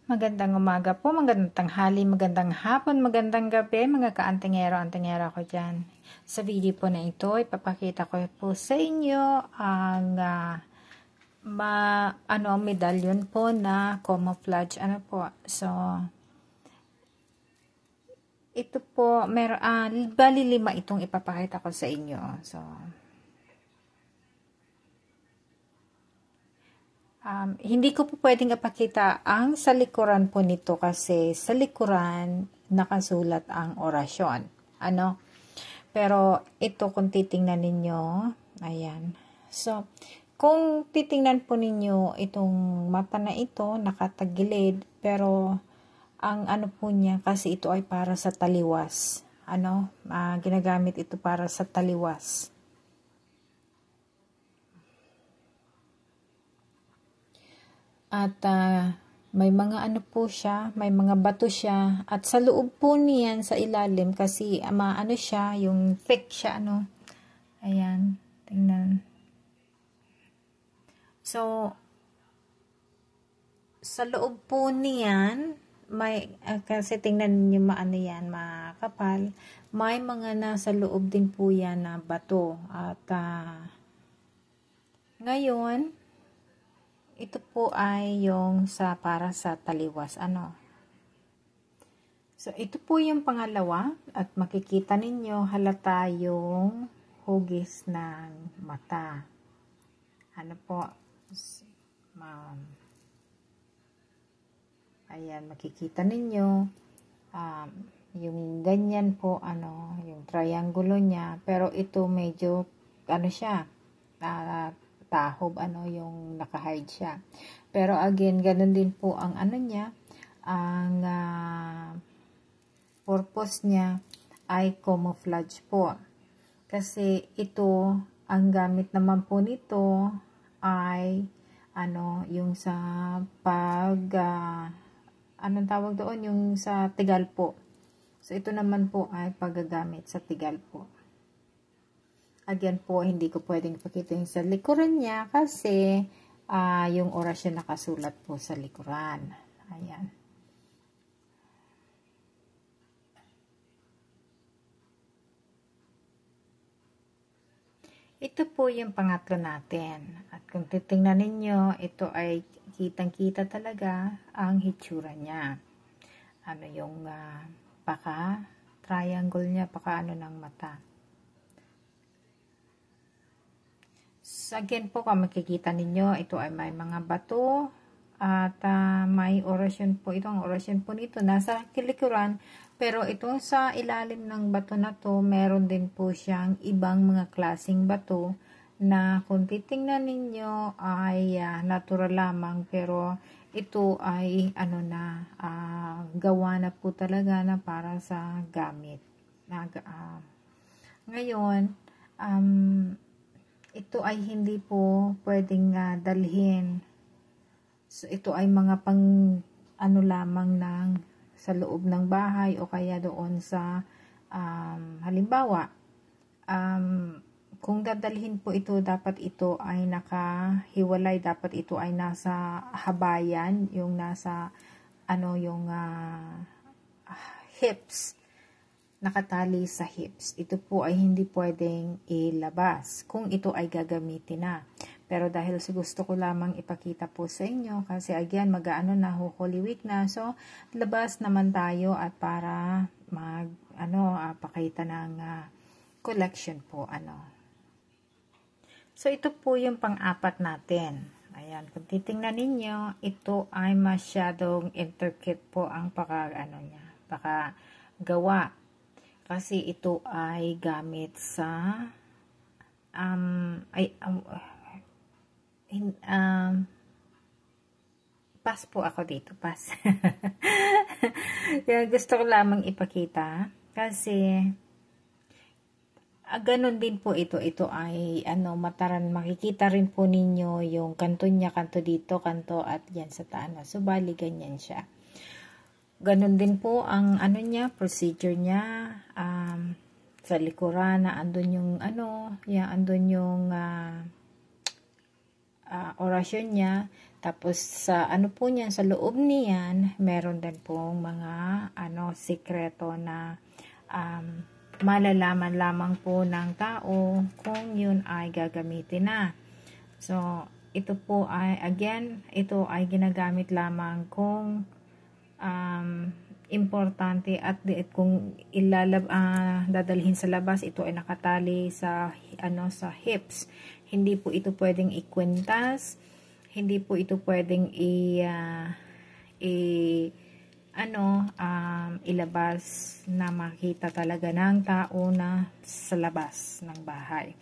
Magandang umaga po, magandang tanghali, magandang hapon, magandang gabi, mga ka-antingero-antingera ko dyan. Sa video po na ito, ipapakita ko po sa inyo ang medallion po na camouflage. So, ito po, bali 5 itong ipapakita ko sa inyo. So, hindi ko po pwedeng ipakita ang sa likuran po nito kasi sa likuran nakasulat ang orasyon. Pero ito kung titingnan ninyo, ayan. So, kung titingnan po ninyo itong mata na ito, nakatagilid, pero ang po niya, kasi ito ay para sa taliwas. Ginagamit ito para sa taliwas. At may mga po siya, may mga bato siya. At sa loob po niyan, sa ilalim, kasi siya, yung thick siya, Ayan, tingnan. So, sa loob po niyan, may, kasi tingnan niyo yan, makapal. May mga nasa loob din po yan na bato. At ngayon, ito po ay yung para sa taliwas. So, ito po yung pangalawa. At makikita ninyo, halata yung hugis ng mata. Ayan, makikita ninyo. Yung ganyan po, yung triangulo niya. Pero ito medyo, siya, tahob, yung naka-hide siya. Pero again, ganun din po ang niya, ang purpose niya ay camouflage po. Kasi ito, ang gamit naman po nito ay yung sa anong tawag doon, yung sa tigal po. So ito naman po ay paggagamit sa tigal po. Again po, hindi ko pwedeng ipakita yung sa likuran niya kasi yung orasyon nakasulat po sa likuran. Ayan. Ito po yung pangatlo natin. At kung titingnan ninyo, ito ay kitang-kita talaga ang hitsura niya. Yung triangle niya, ng mata. Again po, kung makikita ninyo, ito ay may mga bato at may orasyon po. Itong orasyon po nito nasa kilikuran, pero itong sa ilalim ng bato na to, meron din po siyang ibang mga klaseng bato na kung titingnan ninyo ay natural lamang, pero ito ay gawa na po talaga na para sa gamit. Ngayon, ito ay hindi po pwedeng dalhin. So, ito ay mga pang lamang ng sa loob ng bahay o kaya doon sa halimbawa, kung dadalhin po ito, dapat ito ay nakahiwalay, dapat ito ay nasa habayan, yung nasa yung hips, nakatali sa hips. Ito po ay hindi pwedeng ilabas kung ito ay gagamitin na. Pero dahil sa gusto ko lamang ipakita po sa inyo, kasi again, na, Holy Week na. So, labas naman tayo at para pakita ng collection po, So, ito po yung pang-apat natin. Ayan, kung titingnan ninyo, ito ay masyadong intricate po ang pakagawa. Kasi ito ay gamit sa pass po ako dito, pass. Gusto ko lamang ipakita kasi ganun din po ito. Ito ay mataran, makikita rin po ninyo yung kanto niya, kanto dito, kanto at yan sa taas. So bali ganyan siya. Ganun din po ang niya, procedure niya. Sa likuran na andun yung andun yung orasyon niya. Tapos sa ano po niyan, sa loob niyan, meron din pong mga sikreto na malalaman lamang po ng tao kung yun ay gagamitin na. So, ito po ay, again, ito ay ginagamit lamang kung importante at kung dadalhin sa labas, ito ay nakatali sa sa hips. Hindi po ito pwedeng ikwintas, hindi po ito pwedeng ilabas na makita talaga ng tao na sa labas ng bahay.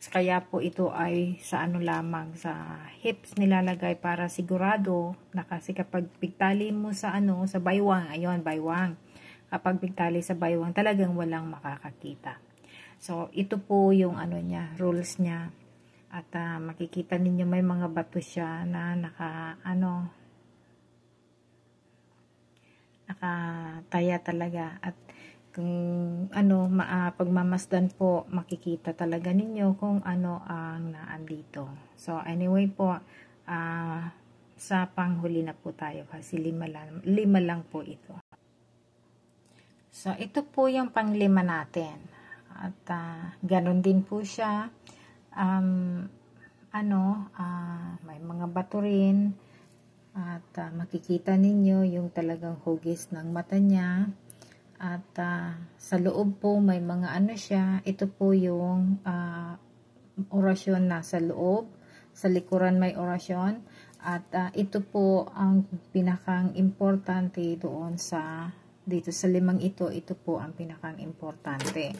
Kaya po ito ay sa lamang sa hips nilalagay para sigurado na, kasi kapag pigtali mo sa sa baywang, baywang. Kapag pigtali sa baywang, talagang walang makakakita. So ito po yung niya, rules niya. At makikita ninyo may mga bato siya na nakataya talaga. At kung pagmamasdan po, makikita talaga ninyo kung ano ang naandito. So anyway po, sa panghuli na po tayo kasi lima lang po ito. So ito po yung panglima natin. At ganun din po siya. May mga bato rin. At makikita ninyo yung talagang hugis ng mata niya. At sa loob po may mga siya. Ito po yung orasyon na sa loob. Sa likuran may orasyon. At ito po ang pinakang importante doon dito sa limang ito po ang pinakang importante.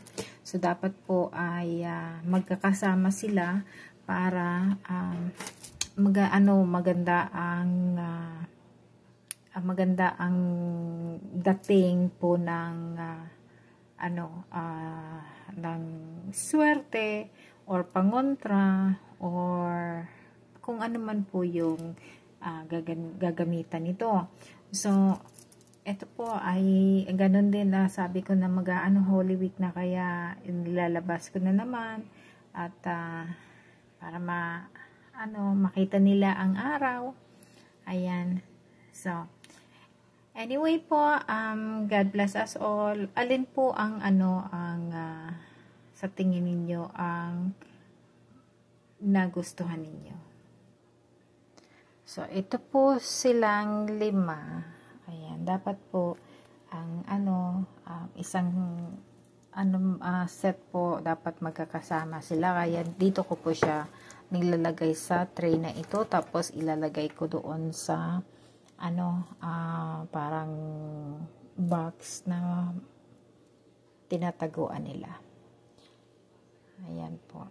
So dapat po ay magkakasama sila para maganda ang dating po ng ng swerte or pangontra or kung ano man po yung gagamitan nito. So ito po ay ganun din na sabi ko na Holy Week na, kaya nilalabas ko na naman at para makita nila ang araw. Ayan. So anyway po, God bless us all. Alin po ang sa tingin ninyo ang nagustuhan ninyo? So ito po silang 5. Ayan, dapat po ang isang set po dapat magkakasama sila. Kaya dito ko po siya nilalagay sa tray na ito, tapos ilalagay ko doon sa parang box na tinataguan nila. Ayan po.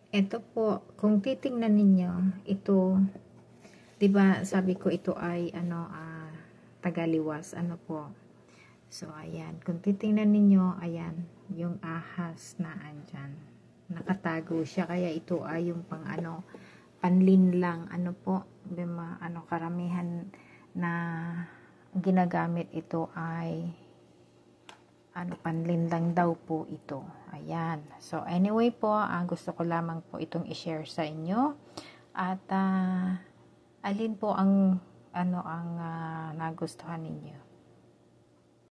Ito po, kung titingnan ninyo, ito, 'di ba, sabi ko ito ay tagaliwas, po. So ayan, kung titingnan ninyo, ayan, yung ahas na andyan. Nakatago siya, kaya ito ay yung panlinlang, po, 'di ba, karamihan na ginagamit ito ay panlinlang daw po ito. Ayan. So, anyway po, gusto ko lamang po itong i-share sa inyo. At, alin po ang nagustuhan ninyo?